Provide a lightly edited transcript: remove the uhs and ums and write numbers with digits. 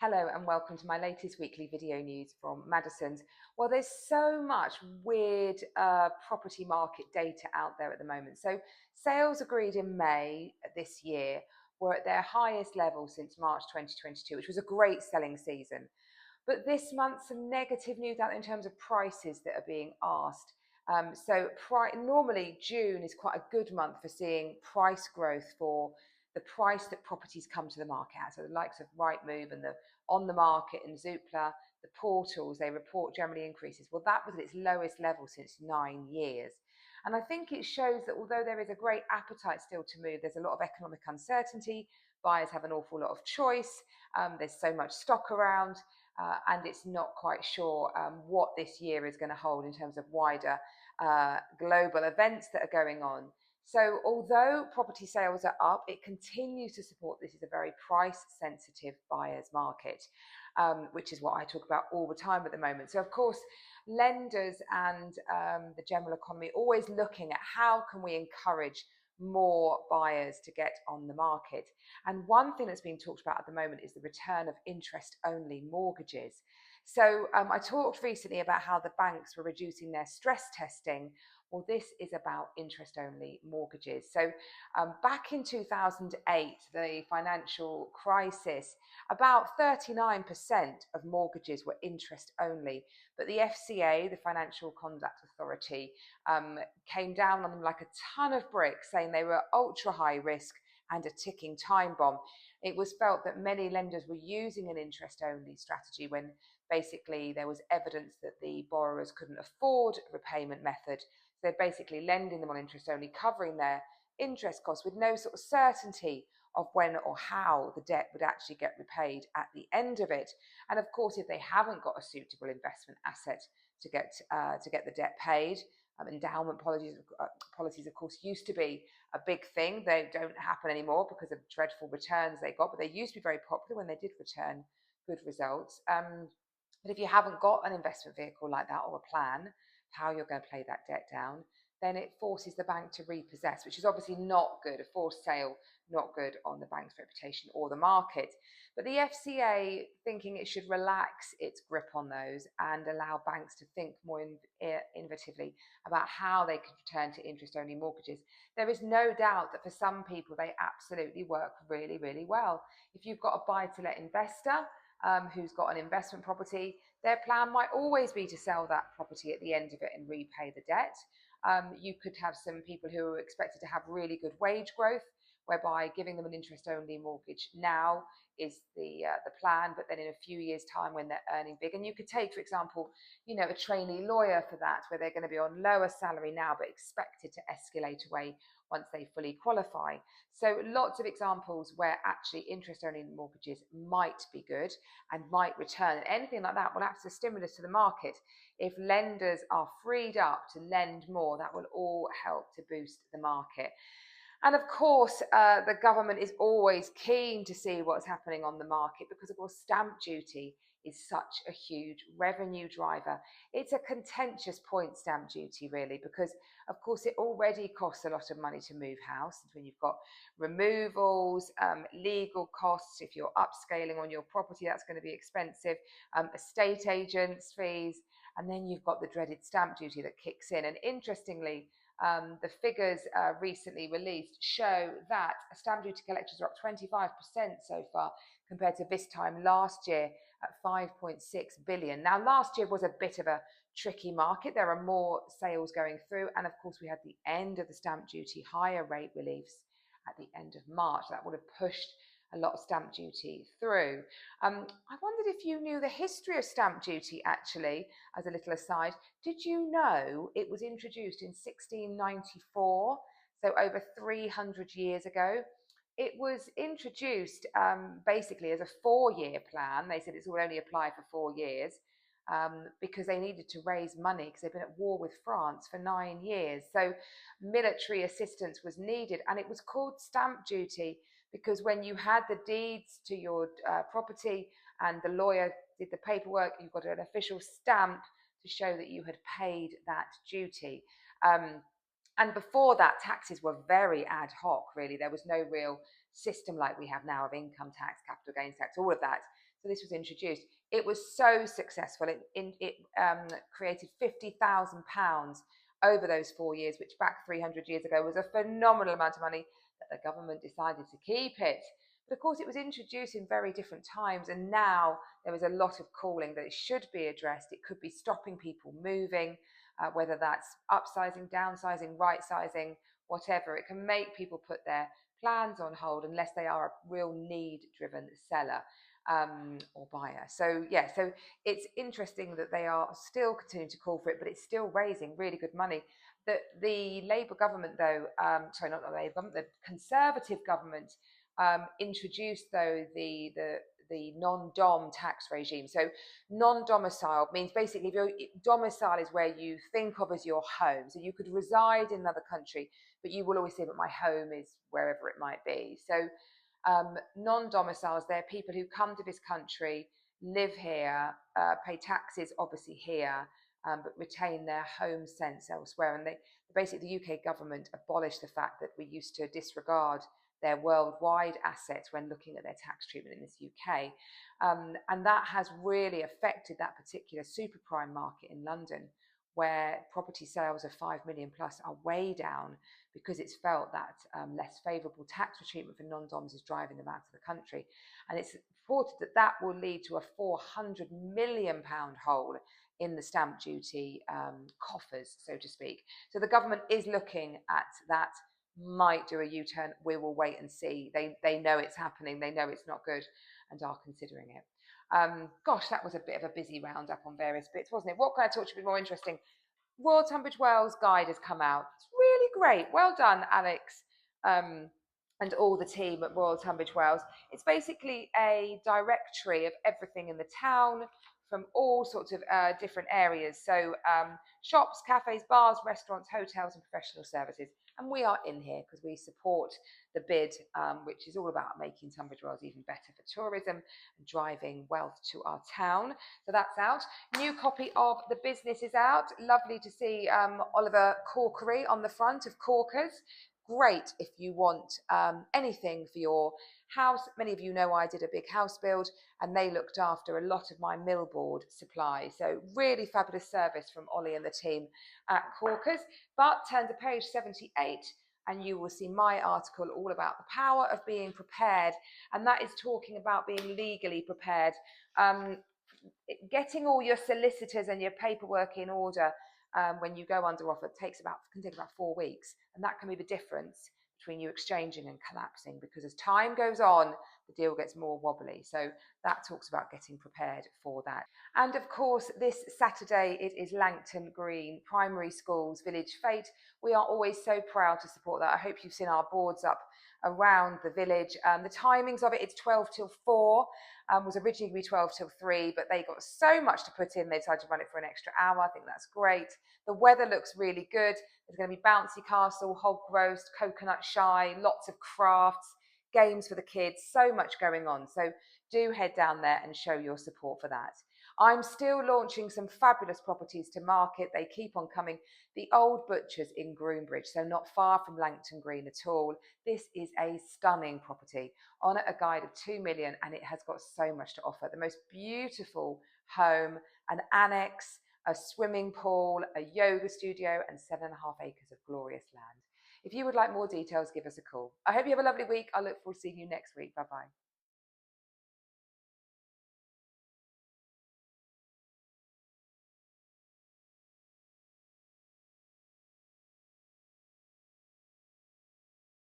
Hello and welcome to my latest weekly video news from Madison's. Well, there's so much weird property market data out there at the moment. So sales agreed in May this year were at their highest level since March 2022, which was a great selling season. But this month, some negative news out in terms of prices that are being asked. Normally June is quite a good month for seeing price growth for the price that properties come to the market at. So the likes of Rightmove and the On the Market and Zoopla, the portals, they report generally increases. Well, that was at its lowest level since 9 years. And I think it shows that although there is a great appetite still to move, there's a lot of economic uncertainty. Buyers have an awful lot of choice. There's so much stock around. And it's not quite sure what this year is going to hold in terms of wider global events that are going on. So although property sales are up, it continues to support this is a very price sensitive buyer's market, which is what I talk about all the time at the moment. So of course, lenders and the general economy always looking at how can we encourage more buyers to get on the market. And one thing that's being talked about at the moment is the return of interest-only mortgages. So I talked recently about how the banks were reducing their stress testing. Well, this is about interest-only mortgages. So back in 2008, the financial crisis, about 39% of mortgages were interest-only. But the FCA, the Financial Conduct Authority, came down on them like a ton of bricks, saying they were ultra high risk and a ticking time bomb. It was felt that many lenders were using an interest-only strategy when basically there was evidence that the borrowers couldn't afford a repayment method. So they're basically lending them on interest only, covering their interest costs with no sort of certainty of when or how the debt would actually get repaid at the end of it. And of course, if they haven't got a suitable investment asset to get the debt paid, endowment policies, of course, used to be a big thing. They don't happen anymore because of dreadful returns they got, but they used to be very popular when they did return good results. But if you haven't got an investment vehicle like that or a plan how you're going to pay that debt down, then it forces the bank to repossess, which is obviously not good. A forced sale, not good on the bank's reputation or the market. But the FCA thinking it should relax its grip on those and allow banks to think more innovatively about how they could return to interest-only mortgages. There is no doubt that for some people, they absolutely work really, really well. If you've got a buy-to-let investor who's got an investment property, their plan might always be to sell that property at the end of it and repay the debt. You could have some people who are expected to have really good wage growth, whereby giving them an interest-only mortgage now is the plan, but then in a few years' time when they're earning big. And you could take, for example, a trainee lawyer for that, where they're going to be on lower salary now, but expected to escalate away once they fully qualify. So lots of examples where actually interest-only mortgages might be good and might return. And anything like that will act as a stimulus to the market. If lenders are freed up to lend more, that will all help to boost the market. And of course, the government is always keen to see what's happening on the market because, of course, stamp duty is such a huge revenue driver. It's a contentious point, stamp duty, really, because, of course, it already costs a lot of money to move house. When you've got removals, legal costs, if you're upscaling on your property, that's going to be expensive, estate agents' fees, and then you've got the dreaded stamp duty that kicks in. And interestingly, the figures recently released show that stamp duty collections are up 25% so far compared to this time last year at 5.6 billion. Now, last year was a bit of a tricky market. There are more sales going through. And of course, we had the end of the stamp duty higher rate reliefs at the end of March. That would have pushed a lot of stamp duty through. I wondered if you knew the history of stamp duty, actually, as a little aside. Did you know it was introduced in 1694, so over 300 years ago? It was introduced basically as a 4-year plan. They said it will only apply for 4 years because they needed to raise money because they've been at war with France for 9 years. So military assistance was needed, and it was called stamp duty because when you had the deeds to your property and the lawyer did the paperwork, you got an official stamp to show that you had paid that duty. And before that, taxes were very ad hoc, really. There was no real system like we have now of income tax, capital gains tax, all of that. So this was introduced. It was so successful. It created £50,000 over those 4 years, which back 300 years ago was a phenomenal amount of money that the government decided to keep it. But of course, it was introduced in very different times, and now there is a lot of calling that it should be addressed. It could be stopping people moving, whether that's upsizing, downsizing, right sizing, whatever. It can make people put their plans on hold unless they are a real need-driven seller or buyer. So yeah, so it's interesting that they are still continuing to call for it, but it's still raising really good money. The Labour government, though, sorry, not the Labour government, the Conservative government introduced, though, the non-dom tax regime. So non-domicile means basically domicile is where you think of as your home. So you could reside in another country, but you will always say, but my home is wherever it might be. So non-domiciles, they're people who come to this country, live here, pay taxes obviously here, but retain their home sense elsewhere. And basically, the UK government abolished the fact that we used to disregard their worldwide assets when looking at their tax treatment in this UK. And that has really affected that particular super prime market in London, where property sales of 5 million plus are way down because it's felt that less favourable tax treatment for non-doms is driving them out of the country. And it's reported that that will lead to a £400 million hole in the stamp duty coffers, so to speak. So the government is looking at that, might do a U-turn. We will wait and see. They know it's happening. They know it's not good and are considering it. Gosh, that was a bit of a busy roundup on various bits, wasn't it? What can I talk to you a bit more interesting? Royal Tunbridge Wells guide has come out. It's really great. Well done, Alex, and all the team at Royal Tunbridge Wells. It's basically a directory of everything in the town from all sorts of different areas. So shops, cafes, bars, restaurants, hotels, and professional services. And we are in here because we support the bid, which is all about making Tunbridge Wells even better for tourism and driving wealth to our town. So that's out. New copy of The Business is out. Lovely to see Oliver Corkery on the front of Corkers. Great if you want anything for your house. Many of you know I did a big house build and they looked after a lot of my millboard supply. So really fabulous service from Ollie and the team at Corkers. But turn to page 78 and you will see my article all about the power of being prepared. And that is talking about being legally prepared. Getting all your solicitors and your paperwork in order when you go under offer can take about 4 weeks, and that can be the difference between you exchanging and collapsing, because as time goes on the deal gets more wobbly. So that talks about getting prepared for that. And of course, this Saturday it is Langton Green Primary School's Village Fete. We are always so proud to support that. I hope you've seen our boards up around the village. The timings of it, it's 12 till 4. Was originally going to be 12 till 3, but they got so much to put in, they decided to run it for an extra hour. I think that's great. The weather looks really good. There's going to be bouncy castle, hog roast, coconut shy, lots of crafts, games for the kids, so much going on. So do head down there and show your support for that. I'm still launching some fabulous properties to market. They keep on coming. The Old Butchers in Groombridge, so not far from Langton Green at all. This is a stunning property on a guide of 2 million, and it has got so much to offer. The most beautiful home, an annex, a swimming pool, a yoga studio, and 7.5 acres of glorious land. If you would like more details, give us a call. I hope you have a lovely week. I look forward to seeing you next week. Bye-bye.